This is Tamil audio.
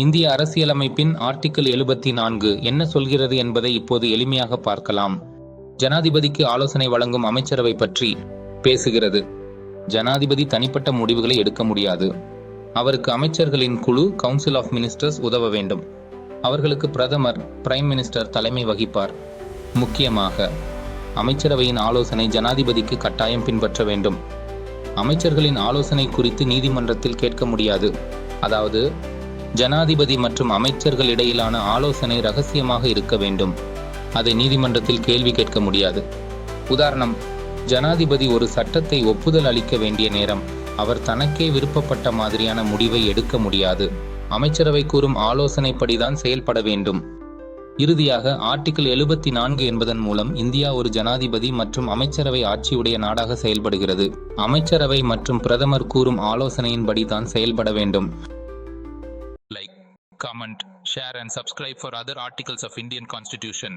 இந்திய அரசியலமைப்பின் ஆர்டிகிள் 74 என்ன சொல்கிறது என்பதை இப்போது எளிமையாக பார்க்கலாம். ஜனாதிபதிக்கு ஆலோசனை வழங்கும் அமைச்சரவை பற்றி பேசுகிறது. ஜனாதிபதி தனிப்பட்ட முடிவுகளை எடுக்க முடியாது. அவருக்கு அமைச்சர்களின் குழு கவுன்சில் ஆஃப் மினிஸ்டர்ஸ் உதவ வேண்டும். அவர்களுக்கு பிரதமர் பிரைம் மினிஸ்டர் தலைமை வகிப்பார். முக்கியமாக அமைச்சரவையின் ஆலோசனை ஜனாதிபதிக்கு கட்டாயம் பின்பற்ற வேண்டும். அமைச்சர்களின் ஆலோசனை குறித்து நீதிமன்றத்தில் கேட்க முடியாது. அதாவது ஜனாதிபதி மற்றும் அமைச்சர்கள் இடையிலான ஆலோசனை ரகசியமாக இருக்க வேண்டும். அதை நீதிமன்றத்தில் கேள்வி கேட்க முடியாது. உதாரணம், ஜனாதிபதி ஒரு சட்டத்தை ஒப்புதல் அளிக்க வேண்டிய நேரம் அவர் தனக்கே விருப்பப்பட்ட மாதிரியான முடிவை எடுக்க முடியாது. அமைச்சரவை கூறும் ஆலோசனைப்படிதான் செயல்பட வேண்டும். இறுதியாக ஆர்டிகிள் 74 என்பதன் மூலம் இந்தியா ஒரு ஜனாதிபதி மற்றும் அமைச்சரவை ஆட்சியுடைய நாடாக செயல்படுகிறது. அமைச்சரவை மற்றும் பிரதமர் கூறும் ஆலோசனையின்படி தான் செயல்பட வேண்டும். Like, comment, share and subscribe for other articles of Indian Constitution.